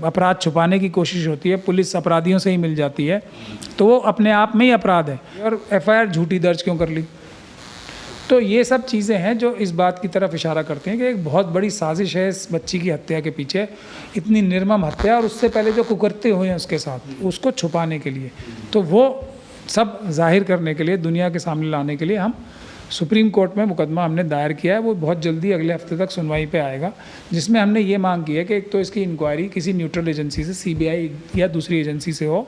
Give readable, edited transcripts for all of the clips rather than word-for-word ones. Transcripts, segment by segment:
अपराध छुपाने की कोशिश होती है, पुलिस अपराधियों से ही मिल जाती है, तो वो अपने आप में ही अपराध है। और एफआईआर झूठी दर्ज क्यों कर ली? तो ये सब चीज़ें हैं जो इस बात की तरफ इशारा करती हैं कि एक बहुत बड़ी साजिश है इस बच्ची की हत्या के पीछे, इतनी निर्मम हत्या, और उससे पहले जो कुकर्ते हुए हैं उसके साथ, उसको छुपाने के लिए। तो वो सब जाहिर करने के लिए, दुनिया के सामने लाने के लिए हम सुप्रीम कोर्ट में मुकदमा हमने दायर किया है। वो बहुत जल्दी अगले हफ्ते तक सुनवाई पे आएगा, जिसमें हमने ये मांग की है कि एक तो इसकी इंक्वायरी किसी न्यूट्रल एजेंसी से, सीबीआई या दूसरी एजेंसी से हो,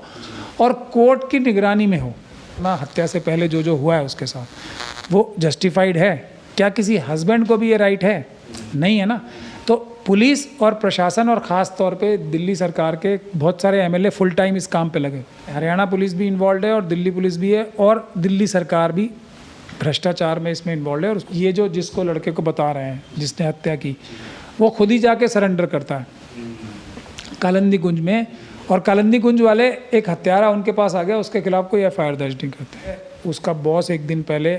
और कोर्ट की निगरानी में हो ना। हत्या से पहले जो जो हुआ है उसके साथ वो जस्टिफाइड है क्या? किसी हस्बैंड को भी ये राइट है? नहीं है ना। तो पुलिस और प्रशासन और ख़ास तौर पे दिल्ली सरकार के बहुत सारे एमएलए फुल टाइम इस काम पे लगे। हरियाणा पुलिस भी इन्वॉल्व है और दिल्ली पुलिस भी है, और दिल्ली सरकार भी भ्रष्टाचार में इसमें इन्वॉल्व है। और ये जो जिसको लड़के को बता रहे हैं जिसने हत्या की, वो खुद ही जाके सरेंडर करता है कालिंदी कुंज में, और कालिंदी कुंज वाले एक हत्यारा उनके पास आ गया, उसके खिलाफ कोई एफआईआर दर्ज नहीं करते। उसका बॉस एक दिन पहले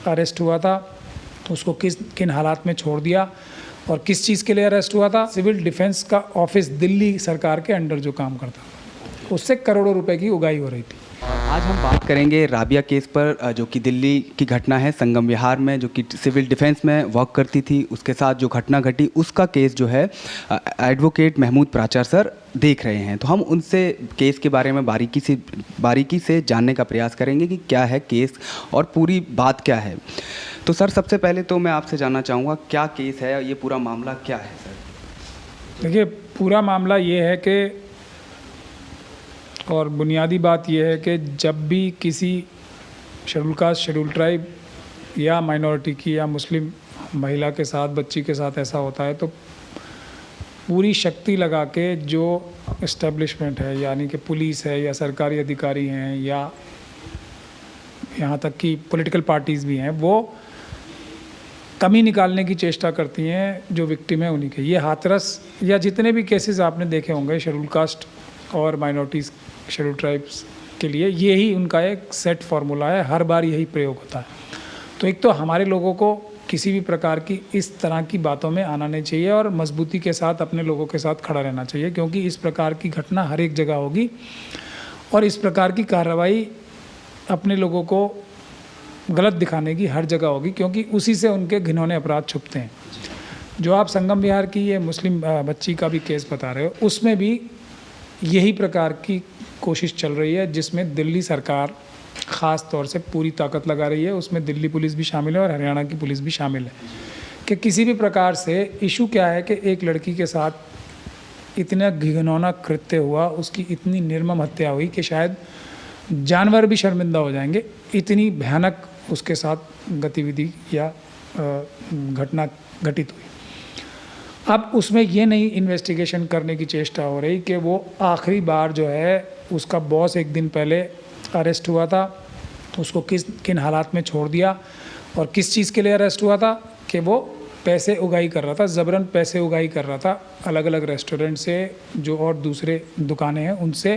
अरेस्ट हुआ था, तो उसको किन हालात में छोड़ दिया और किस चीज़ के लिए अरेस्ट हुआ था? सिविल डिफेंस का ऑफिस दिल्ली सरकार के अंडर जो काम करता था, उससे करोड़ों रुपए की उगाही हो रही थी। आज हम बात करेंगे राबिया केस पर, जो कि दिल्ली की घटना है, संगम विहार में, जो कि सिविल डिफेंस में वर्क करती थी, उसके साथ जो घटना घटी उसका केस जो है एडवोकेट महमूद प्राचार सर देख रहे हैं। तो हम उनसे केस के बारे में बारीकी से जानने का प्रयास करेंगे कि क्या है केस और पूरी बात क्या है। तो सर, सबसे पहले तो मैं आपसे जानना चाहूँगा, क्या केस है, ये पूरा मामला क्या है सर? देखिए, पूरा मामला ये है कि, और बुनियादी बात यह है कि जब भी किसी शेड्यूल कास्ट, शेड्यूल ट्राइब या माइनॉरिटी की या मुस्लिम महिला के साथ, बच्ची के साथ ऐसा होता है, तो पूरी शक्ति लगा के जो इस्टेब्लिशमेंट है, यानी कि पुलिस है या सरकारी अधिकारी हैं या यहाँ तक कि पॉलिटिकल पार्टीज़ भी हैं, वो कमी निकालने की चेष्टा करती हैं जो विक्टिम है उन्हीं के। ये हाथरस या जितने भी केसेस आपने देखे होंगे शेड्यूल कास्ट और माइनॉरिटीज़, शेड्यूल ट्राइब्स के लिए, यही उनका एक सेट फार्मूला है, हर बार यही प्रयोग होता है। तो एक तो हमारे लोगों को किसी भी प्रकार की इस तरह की बातों में आना नहीं चाहिए और मजबूती के साथ अपने लोगों के साथ खड़ा रहना चाहिए, क्योंकि इस प्रकार की घटना हर एक जगह होगी और इस प्रकार की कार्रवाई अपने लोगों को गलत दिखाने की हर जगह होगी, क्योंकि उसी से उनके घिनौने अपराध छुपते हैं। जो आप संगम विहार की ये मुस्लिम बच्ची का भी केस बता रहे हो, उसमें भी यही प्रकार की कोशिश चल रही है, जिसमें दिल्ली सरकार ख़ास तौर से पूरी ताकत लगा रही है। उसमें दिल्ली पुलिस भी शामिल है और हरियाणा की पुलिस भी शामिल है कि किसी भी प्रकार से इशू क्या है कि एक लड़की के साथ इतना घिनौना कृत्य हुआ, उसकी इतनी निर्मम हत्या हुई कि शायद जानवर भी शर्मिंदा हो जाएंगे, इतनी भयानक उसके साथ गतिविधि या घटना घटित हुई। अब उसमें ये नहीं इन्वेस्टिगेशन करने की चेष्टा हो रही कि वो आखिरी बार जो है उसका बॉस एक दिन पहले अरेस्ट हुआ था, तो उसको किन हालात में छोड़ दिया और किस चीज़ के लिए अरेस्ट हुआ था? कि वो पैसे उगाही कर रहा था, ज़बरन पैसे उगाही कर रहा था अलग अलग रेस्टोरेंट से, जो और दूसरे दुकानें हैं उनसे,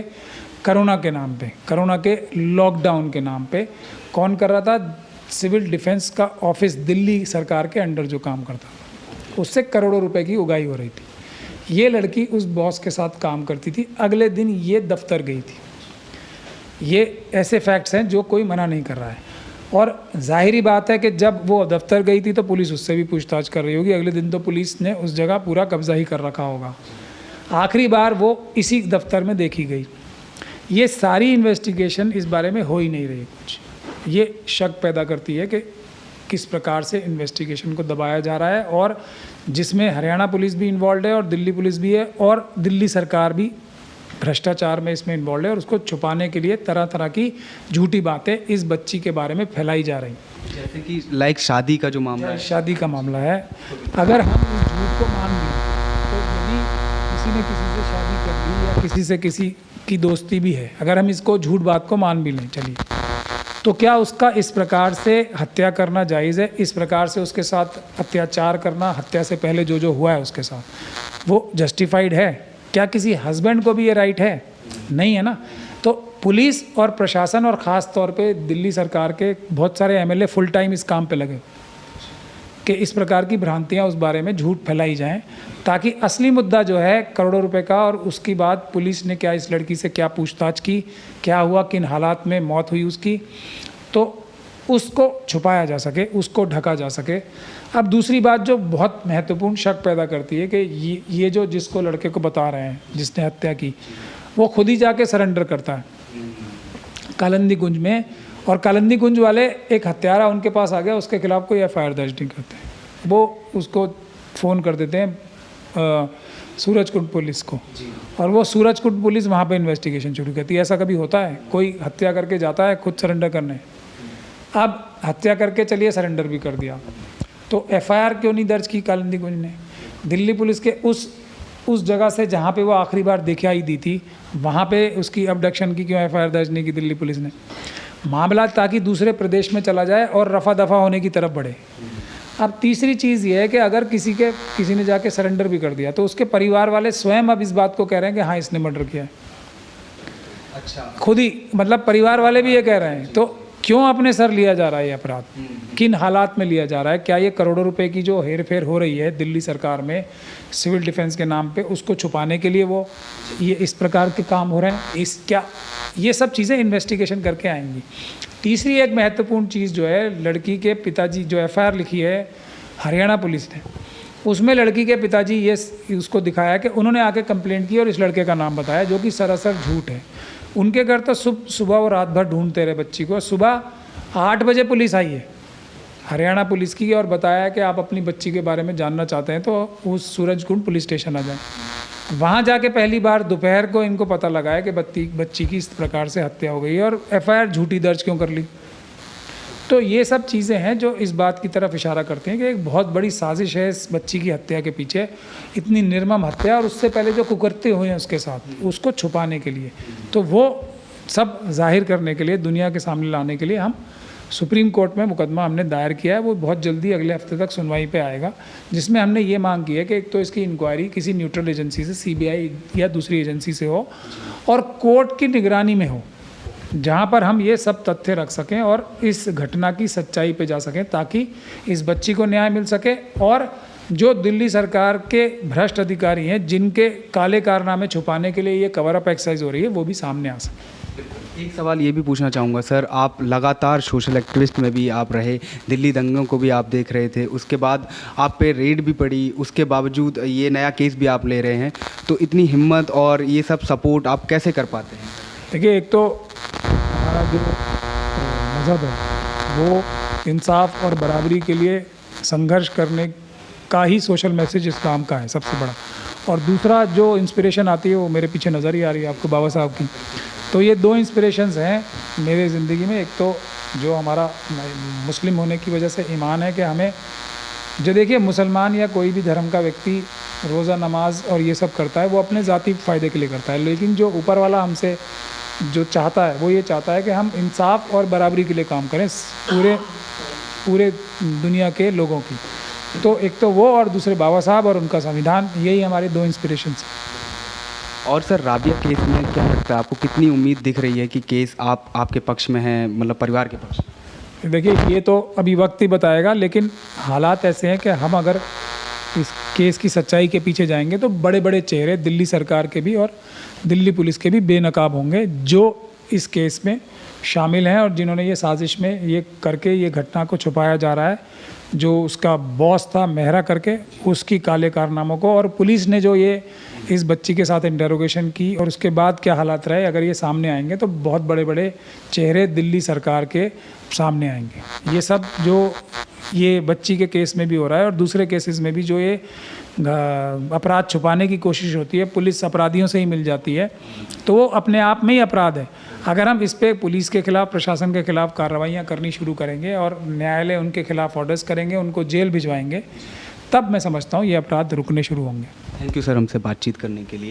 कोरोना के नाम पे, कोरोना के लॉकडाउन के नाम पे। कौन कर रहा था? सिविल डिफेंस का ऑफिस दिल्ली सरकार के अंडर जो काम करता था, उससे करोड़ों रुपए की उगाही हो रही थी। ये लड़की उस बॉस के साथ काम करती थी, अगले दिन ये दफ्तर गई थी। ये ऐसे फैक्ट्स हैं जो कोई मना नहीं कर रहा है, और जाहिरी बात है कि जब वो दफ्तर गई थी तो पुलिस उससे भी पूछताछ कर रही होगी। अगले दिन तो पुलिस ने उस जगह पूरा कब्जा ही कर रखा होगा। आखिरी बार वो इसी दफ्तर में देखी गई। ये सारी इन्वेस्टिगेशन इस बारे में हो ही नहीं रही कुछ। ये शक पैदा करती है कि किस प्रकार से इन्वेस्टिगेशन को दबाया जा रहा है, और जिसमें हरियाणा पुलिस भी इन्वॉल्व है और दिल्ली पुलिस भी है, और दिल्ली सरकार भी भ्रष्टाचार में इसमें इन्वॉल्व है, और उसको छुपाने के लिए तरह तरह की झूठी बातें इस बच्ची के बारे में फैलाई जा रही। जैसे कि लाइक शादी का जो मामला है, शादी का मामला है। अगर हम इस झूठ को मान लें तो यदि किसी ने किसी से शादी कर ली या किसी से किसी की दोस्ती भी है, अगर हम इसको झूठ बात को मान भी लें, चलिए, तो क्या उसका इस प्रकार से हत्या करना जायज़ है? इस प्रकार से उसके साथ अत्याचार करना, हत्या से पहले जो जो हुआ है उसके साथ, वो जस्टिफाइड है क्या? किसी हस्बैंड को भी ये राइट है? नहीं है ना। तो पुलिस और प्रशासन और ख़ास तौर पे दिल्ली सरकार के बहुत सारे एमएलए फुल टाइम इस काम पे लगे कि इस प्रकार की भ्रांतियां उस बारे में झूठ फैलाई जाएं, ताकि असली मुद्दा जो है करोड़ों रुपए का और उसकी बाद पुलिस ने क्या इस लड़की से क्या पूछताछ की, क्या हुआ, किन हालात में मौत हुई उसकी, तो उसको छुपाया जा सके, उसको ढका जा सके। अब दूसरी बात जो बहुत महत्वपूर्ण शक पैदा करती है कि ये जो जिसको लड़के को बता रहे हैं जिसने हत्या की, वो खुद ही जाके सरेंडर करता है कालिंदी गुंज में, और कालिंदी गुंज वाले एक हत्यारा उनके पास आ गया, उसके खिलाफ कोई एफआईआर दर्ज नहीं करते, वो उसको फ़ोन कर देते हैं सूरजकुंड पुलिस को, और वो सूरजकुंड पुलिस वहाँ पे इन्वेस्टिगेशन शुरू करती है। ऐसा कभी होता है? कोई हत्या करके जाता है खुद सरेंडर करने? अब हत्या करके चलिए सरेंडर भी कर दिया, तो एफआईआर क्यों नहीं दर्ज की कालिंदी गुंज ने? दिल्ली पुलिस के उस जगह से जहाँ पे वो आखिरी बार दिखाई दी थी, वहाँ पे उसकी अबडक्शन की क्यों एफआईआर दर्ज नहीं की दिल्ली पुलिस ने? मामला ताकि दूसरे प्रदेश में चला जाए और रफा दफा होने की तरफ बढ़े। अब तीसरी चीज़ ये है कि अगर किसी ने जाके सरेंडर भी कर दिया, तो उसके परिवार वाले स्वयं अब इस बात को कह रहे हैं कि हाँ इसने मर्डर किया है। अच्छा, खुद ही, मतलब परिवार वाले भी ये कह रहे हैं। तो क्यों अपने सर लिया जा रहा है ये अपराध? किन हालात में लिया जा रहा है? क्या ये करोड़ों रुपए की जो हेर फेर हो रही है दिल्ली सरकार में सिविल डिफेंस के नाम पे, उसको छुपाने के लिए वो ये इस प्रकार के काम हो रहे हैं? ये सब चीज़ें इन्वेस्टिगेशन करके आएंगी। तीसरी एक महत्वपूर्ण चीज़ जो है, लड़की के पिताजी जो एफआईआर लिखी है हरियाणा पुलिस ने, उसमें लड़की के पिताजी ये उसको दिखाया कि उन्होंने आके कंप्लेंट की और इस लड़के का नाम बताया, जो कि सरासर झूठ है। उनके घर तो सुबह वो रात भर ढूंढते रहे बच्ची को। सुबह 8 बजे पुलिस आई है हरियाणा पुलिस की, और बताया कि आप अपनी बच्ची के बारे में जानना चाहते हैं तो उस सूरजकुंड पुलिस स्टेशन आ जाएं। वहाँ जाके पहली बार दोपहर को इनको पता लगा है कि बच्ची की इस प्रकार से हत्या हो गई है, और एफआईआर झूठी दर्ज क्यों कर ली? तो ये सब चीज़ें हैं जो इस बात की तरफ इशारा करती हैं कि एक बहुत बड़ी साजिश है इस बच्ची की हत्या के पीछे, इतनी निर्मम हत्या, और उससे पहले जो कुकर्ते हुए हैं उसके साथ, उसको छुपाने के लिए। तो वो सब जाहिर करने के लिए, दुनिया के सामने लाने के लिए हम सुप्रीम कोर्ट में मुकदमा हमने दायर किया है। वो बहुत जल्दी अगले हफ्ते तक सुनवाई पे आएगा, जिसमें हमने ये मांग की है कि एक तो इसकी इंक्वायरी किसी न्यूट्रल एजेंसी से, सीबीआई या दूसरी एजेंसी से हो, और कोर्ट की निगरानी में हो, जहाँ पर हम ये सब तथ्य रख सकें और इस घटना की सच्चाई पे जा सकें, ताकि इस बच्ची को न्याय मिल सके, और जो दिल्ली सरकार के भ्रष्ट अधिकारी हैं जिनके काले कारनामे छुपाने के लिए ये कवर अप एक्सरसाइज हो रही है, वो भी सामने आ सके। एक सवाल ये भी पूछना चाहूँगा सर, आप लगातार सोशल एक्टिविस्ट में भी आप रहे, दिल्ली दंगों को भी आप देख रहे थे, उसके बाद आप पे रेड भी पड़ी, उसके बावजूद ये नया केस भी आप ले रहे हैं, तो इतनी हिम्मत और ये सब सपोर्ट आप कैसे कर पाते हैं? देखिए, एक तो हमारा जो मज़हब है वो इंसाफ और बराबरी के लिए संघर्ष करने का ही सोशल मैसेज इस काम का है सबसे बड़ा, और दूसरा जो इंस्पिरेशन आती है वो मेरे पीछे नज़र ही आ रही है आपको, बाबा साहब की। तो ये 2 इंस्पिरेशंस हैं मेरे ज़िंदगी में। एक तो जो हमारा मुस्लिम होने की वजह से ईमान है कि हमें, जो देखिए मुसलमान या कोई भी धर्म का व्यक्ति रोज़ा नमाज और ये सब करता है वो अपने ज़ाती फ़ायदे के लिए करता है, लेकिन जो ऊपर वाला हमसे जो चाहता है वो ये चाहता है कि हम इंसाफ और बराबरी के लिए काम करें पूरे दुनिया के लोगों की। तो एक तो वो, और दूसरे बाबा साहब और उनका संविधान, यही हमारे 2 इंस्पिरेशंस हैं। और सर राबिया केस में क्या लगता है आपको, कितनी उम्मीद दिख रही है कि केस आपके पक्ष में है, मतलब परिवार के पक्ष में? देखिए, ये तो अभी वक्त ही बताएगा, लेकिन हालात ऐसे हैं कि हम अगर इस केस की सच्चाई के पीछे जाएंगे तो बड़े बड़े चेहरे दिल्ली सरकार के भी और दिल्ली पुलिस के भी बेनकाब होंगे, जो इस केस में शामिल हैं और जिन्होंने ये साजिश में ये करके ये घटना को छुपाया जा रहा है। जो उसका बॉस था मेहरा करके, उसकी काले कारनामों को, और पुलिस ने जो ये इस बच्ची के साथ इंटरोगेशन की और उसके बाद क्या हालात रहे, अगर ये सामने आएंगे तो बहुत बड़े बड़े चेहरे दिल्ली सरकार के सामने आएंगे। ये सब जो ये बच्ची के केस में भी हो रहा है और दूसरे केसेस में भी जो ये अपराध छुपाने की कोशिश होती है, पुलिस अपराधियों से ही मिल जाती है, तो वो अपने आप में ही अपराध है। अगर हम इस पे पुलिस के खिलाफ, प्रशासन के खिलाफ कार्रवाइयाँ करनी शुरू करेंगे और न्यायालय उनके खिलाफ ऑर्डर्स करेंगे, उनको जेल भिजवाएंगे, तब मैं समझता हूँ ये अपराध रुकने शुरू होंगे। थैंक यू सर हमसे बातचीत करने के लिए।